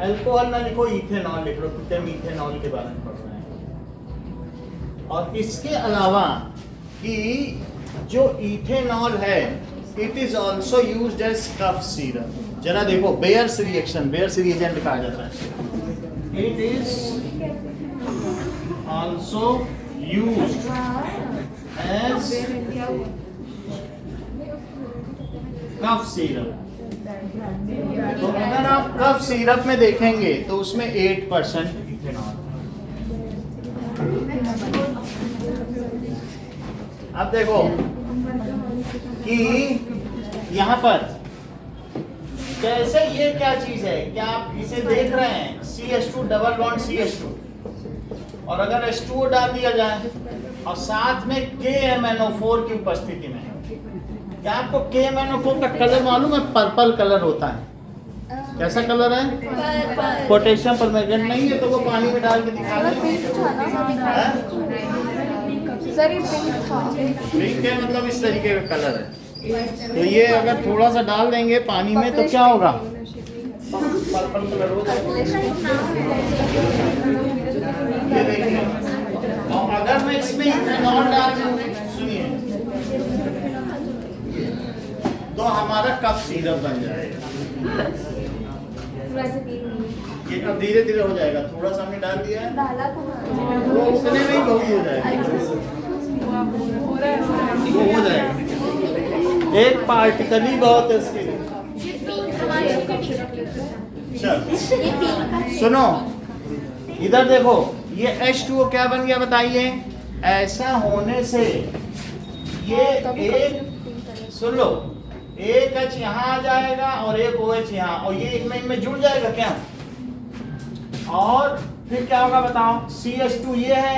alcohol ना लिखो, ethanol लिख लो, क्योंकि हम इथेनॉल के बारे में पढ़ रहे हैं। और इसके अलावा कि जो इथेनॉल है, it is also used as cough syrup. जरा देखो, बेयर्स रिएक्शन, बेयर्स रिएजेंट कहा जाता है। It is also used as cough syrup। तो अगर आप कफ सिरप में देखेंगे तो उसमें 8% इथेनॉल। अब देखो कि यहाँ पर जैसे ये क्या चीज है, क्या आप इसे देख रहे हैं? CH2 डबल बॉन्ड CH2, और अगर H2O डाल दिया जाए और साथ में KMnO4 की उपस्थिति में, क्या आपको KMnO4 का कलर मालूम है? पर्पल कलर होता है। कैसा कलर है? पोटेशियम परमैंगनेट नहीं है तो वो पानी में डाल के दिखा दें। सर ये पिंक था। पिंक है मतलब इस तरीके का कलर है। तो ये अगर थोड़ा सा डाल देंगे पानी में तो क्या होगा? पर्पल कलर हो जाएगा। ये देखिए, और अगर मैं इसमें इथेनॉल डाल दूं, सुनिए, तो हमारा कफ सिरप बन जाएगा। ये अब धीरे धीरे हो जाएगा। थोड़ा सा हमने डाल दिया है, डाला था वो उतने में ही बहुत हो जाएगा। वो हो जाएगा, एक पार्टिकल ही बहुत है इसके लिए। चल सुनो, इधर देखो, ये H2O क्या बन गया बताइए? ऐसा होने से ये एक, सुन लो, एक H यहाँ आ जाएगा और एक OH यहाँ, और ये एक में इनमें जुड़ जाएगा क्या? और फिर क्या होगा बताओ? CH2 ये है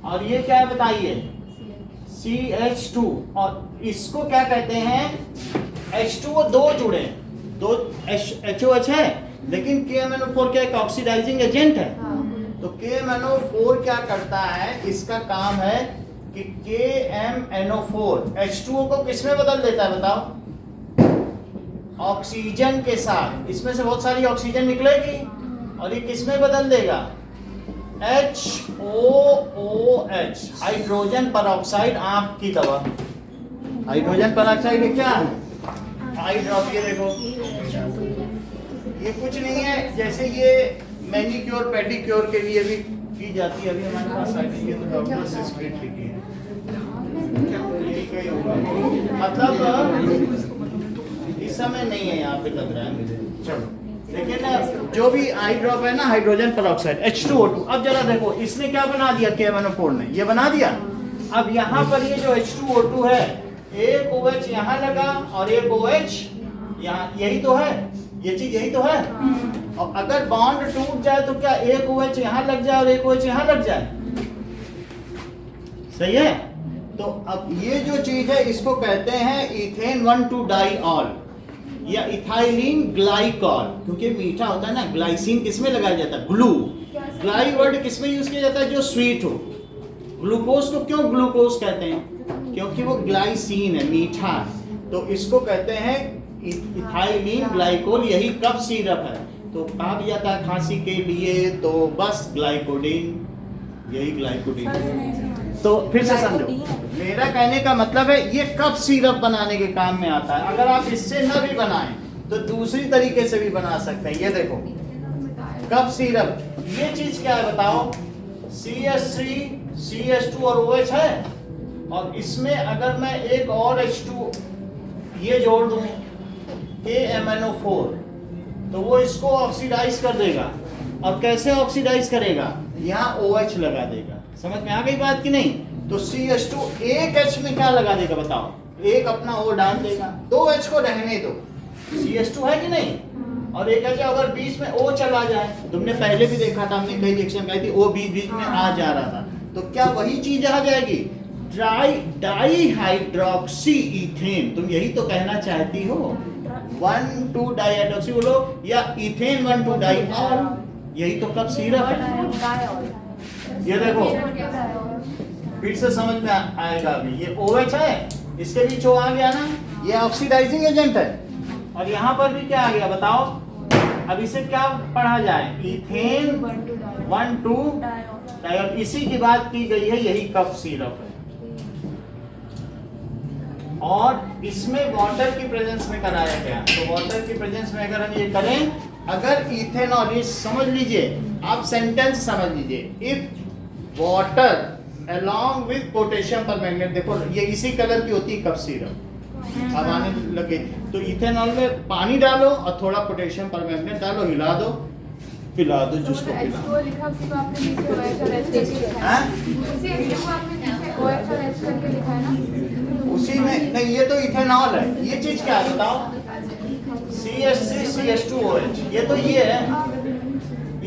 और ये क्या है बताइए? CH2, और इसको क्या कहते हैं? H2O दो जुड़े, दो HOH है, लेकिन KMnO4 क्या एक ऑक्सीडाइजिंग एजेंट है। तो KMnO4 क्या करता है? इसका काम है कि KMnO4 H2O को किसमें बदल देता है बताओ? ऑक्सीजन के साथ। इसमें से बहुत सारी ऑक्सीजन निकलेगी और ये किसमें बदल देगा? HOOH, हाइड्रोजन परऑक्साइड, आंख की दवा। हाइड्रोजन परऑक्साइड है क्या? आई ड्रॉप। ये देखो, ये कुछ नहीं है, जैसे ये मैनिक्योर पेडिक्योर के लिए भी की जाती है। अभी हमारे पास आई है तो डॉक्टर से स्क्रिप्ट लिखी है, मतलब इस समय नहीं है यहाँ पे लग रहा है मुझे। चलो, लेकिन जो भी आई ड्रॉप है ना, हाइड्रोजन परऑक्साइड H2O2। अब जरा देखो, इसने क्या बना दिया? KMnO4 ने ये बना दिया। अब यहाँ पर ये जो H2O2 है, एक OH यहाँ लगा और एक OH यहाँ, यही तो है, ये चीज यही तो है। और अगर बॉन्ड टूट जाए तो क्या एक OH यहाँ लग जाए और एक OH यहाँ लग जाए? सही है। तो अब ये जो चीज है इसको कहते हैं इथेन 1,2 डाइऑल या इथाइलिन ग्लाइकॉल, क्योंकि मीठा होता है ना। ग्लाइसिन किसमें लगाया जाता है? ग्लू। ग्लाई वर्ड किसमें यूज किया जाता है? जो स्वीट हो। ग्लूकोज को क्यों ग्लूकोज कहते हैं? क्योंकि वो ग्लाइसिन है, मीठा। तो इसको कहते हैं इथाइलिन ग्लाइकोल। यही कफ सिरप है। तो कहा भी जाता है खांसी के लिए तो बस ग्लाइकोडिन, यही ग्लाइकोडिन। तो फिर से समझो, मेरा कहने का मतलब है ये कफ सिरप बनाने के काम में आता है। अगर आप इससे न भी बनाएं तो दूसरी तरीके से भी बना सकते हैं। ये देखो कफ सिरप, ये चीज क्या है बताओ? CH3, CH2 और OH है, और इसमें अगर मैं एक और H2 ये जोड़ दूं KMnO4, तो वो इसको ऑक्सीडाइज कर देगा। और कैसे ऑक्सीडाइज करेगा? यहाँ OH लगा देगा। समझ में आ गई बात कि नहीं? तो CH2 एक H में क्या लगा देगा बताओ? एक अपना O डाल देगा, 2 H को रहने दो। CH2 है कि नहीं? और एक H अगर बीच में O चला जाए, तुमने पहले भी देखा था, हमने कई रिएक्शन कही थी, O बीच में आ जा रहा था, तो क्या वही चीज आ जाएगी? Dihydroxy ethane. तुम यही तो कहना चाहती हो, 1,2 डाईहाइड्रोक्सी बोलो, या इथेन 1,2 डाइऑल। यही तो कफ सिरप है। ये देखो फिर से समझ में आएगा। अभी ये OH है, इसके बीच O आ गया ना, ये ऑक्सीडाइजिंग एजेंट है। और यहाँ पर भी क्या आ गया बताओ? अब इसे क्या पढ़ा जाए? Ethane 1,2 diol. इसी की बात की गई है, यही कफ सिरप है। और इसमें वाटर की प्रेजेंस में कराया गया। तो वाटर की प्रेजेंस में अगर हम ये करें, अगर इथेनॉल, ये समझ लीजिए, आप सेंटेंस समझ लीजिए, if water along with potassium permanganate, देखो ये इसी कलर की होती है कफ सिरप। अब आने लगे तो इथेनॉल में पानी डालो और थोड़ा पोटेशियम परमैंगनेट डालो, हिला दो, पिला दो, जूस को पिला दो। H2O लिखा उसी को आपने नीचे OH और H करके लिखा है। हाँ? उसी H2O को आपने नीचे OH और H करके लिखा है ना? उसी में नहीं, ये तो इथेनॉल है, ये चीज क्या है बताओ? CH3 CH2OH, ये तो ये है।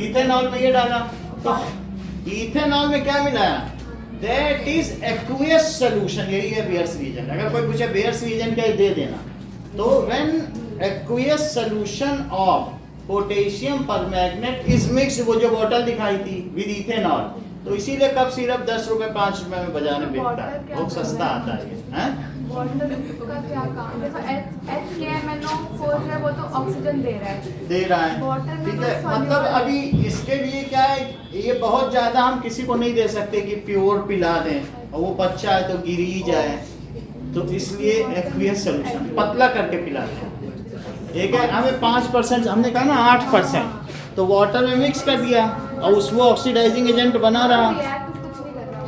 इथेनॉल में ये डाला, तो इथेनॉल में क्या मिलाया? दैट इज एक्वियस सोल्यूशन, यही है बेयर्स रीजन। अगर कोई पूछे बेयर्स रीजन क्या है, दे देना। तो when aqueous solution of potassium permanganate is mixed, वो जो बोतल दिखाई थी विद इथेनॉल, तो इसीलिए कप सिरप 10 रुपए 5 रुपए में बाजार में बिकता है, बहुत सस्ता आता है ये, हैं? वाटर का क्या काम? देखो HKMNO4 जो है वो तो ऑक्सीजन दे रहा है। दे रहा है, Water में ठीक है। तो मतलब soluble- अभी इसके लिए क्या है, ये बहुत ज्यादा हम किसी को नहीं दे सकते कि प्योर पिला दें, और वो बच्चा है तो गिर ही जाए, तो इसलिए एक्वियस सोल्यूशन पतला करके पिलाते हैं। एक है हमें 5%, हमने कहा ना 8%, तो वाटर में मिक्स कर दिया और उसको ऑक्सीडाइजिंग एजेंट बना रहा,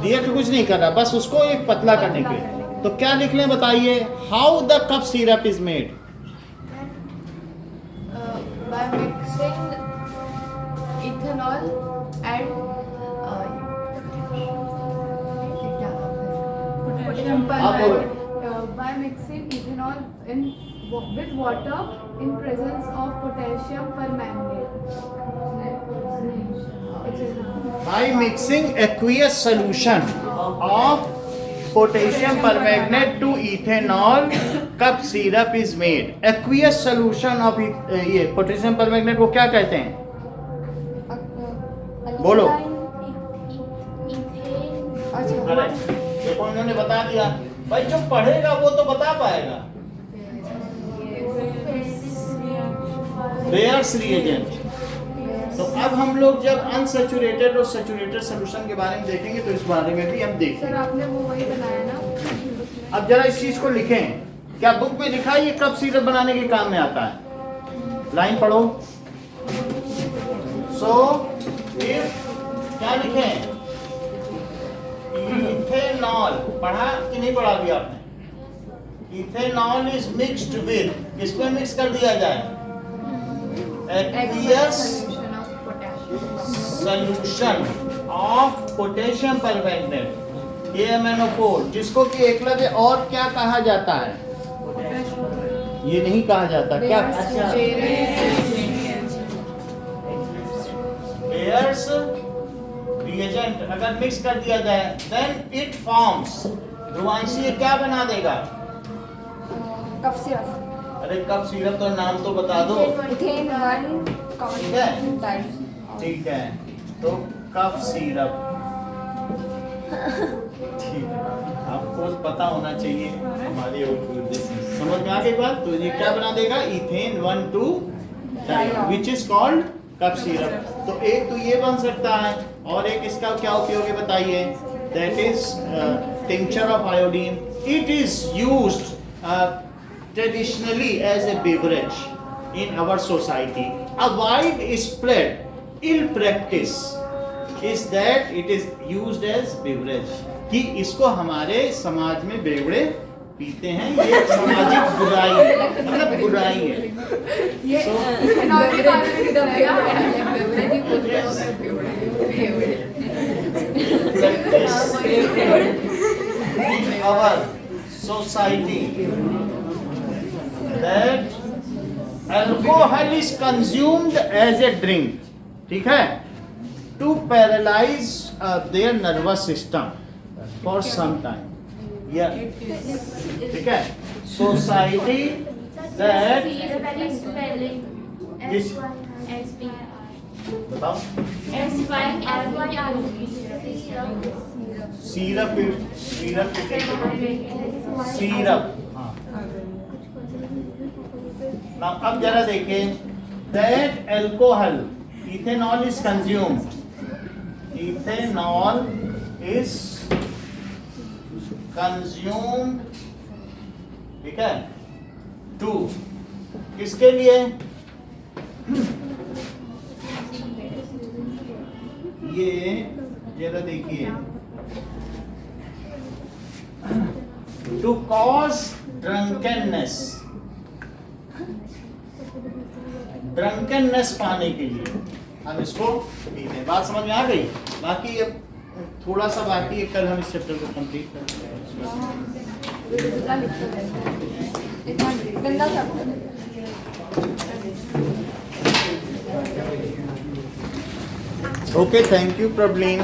रिएक्ट कुछ नहीं कर रहा, बस उसको एक पतला करने के लिए। तो क्या लिख लें बताइए? How the cup syrup is made? by mixing ethanol and potassium आप बोलो। by mixing ethanol with water in presence of potassium permanganate. By mixing aqueous solution of potassium permanganate to ethanol, cup syrup is made. Aqueous solution of ये potassium permanganate को क्या कहते हैं? बोलो। अरे देखो इन्होंने बता दिया भाई, जो पढ़ेगा वो तो बता पाएगा। Bears reagent. तो अब हम लोग जब अनसैचुरेटेड और सैचुरेटेड सॉल्यूशन के बारे में देखेंगे तो इस बारे में भी हम सर देखेंगे। आपने वो वही बनाया ना? अब जरा इस चीज को लिखें, क्या बुक में लिखा है ये कप सिरप बनाने के काम में आता है? लाइन पढ़ो। सो क्या लिखें? इथेनॉल, पढ़ा कि नहीं पढ़ा अभी आपने? इथेनॉल इज मिक्स्ड विद, किसमें मिक्स कर दिया जाए? Aqueous solution of potassium permanganate KMNO4, जिसको कि एकलव्य और क्या कहा जाता है? ये नहीं कहा जाता क्या? अच्छा, बेयर्स रिएजेंट अगर मिक्स कर दिया जाए देन इट फॉर्म्स, ध्रुवांशी ये क्या बना देगा? Cup syrup. अरे कप सिरप तो नाम तो बता दो। इथेन 1 ठीक है, ठीक है, तो कप सिरप, ठीक है, आपको पता होना चाहिए हमारे उद्देश्य। समझ में आ गई बात? तो ये क्या बना देगा? Ethane 1,2 which is called cup syrup. तो एक तो ये बन सकता है, और एक इसका क्या उपयोग है बताइए? That is tincture of iodine. It is used traditionally as a beverage in our society. A wide spread ill practice is that it is used as beverage, कि इसको हमारे समाज में बेवड़े पीते हैं, ये सामाजिक बुराई है, मतलब बुराई है। ये इथेनॉल के बारे में किधर है? In our society that alcohol is consumed as a drink, ठीक है, to paralyze their nervous system for some time. Yeah, ठीक है, society that this बताओ सिरप, सिरप सिरप, हाँ। Now अब जरा देखें, that alcohol, ethanol is consumed, ethanol is consumed, ठीक है, to किसके लिए? ये जरा देखिए, to cause drunkenness, ड्रंकननेस पाने के लिए हम इसको पीते हैं। बात समझ में आ गई? बाकी अब थोड़ा सा बाकी है, कल हम इस चैप्टर को कंप्लीट करते हैं। इतना गंदा सा ओके, थैंक यू प्रॉब्लम।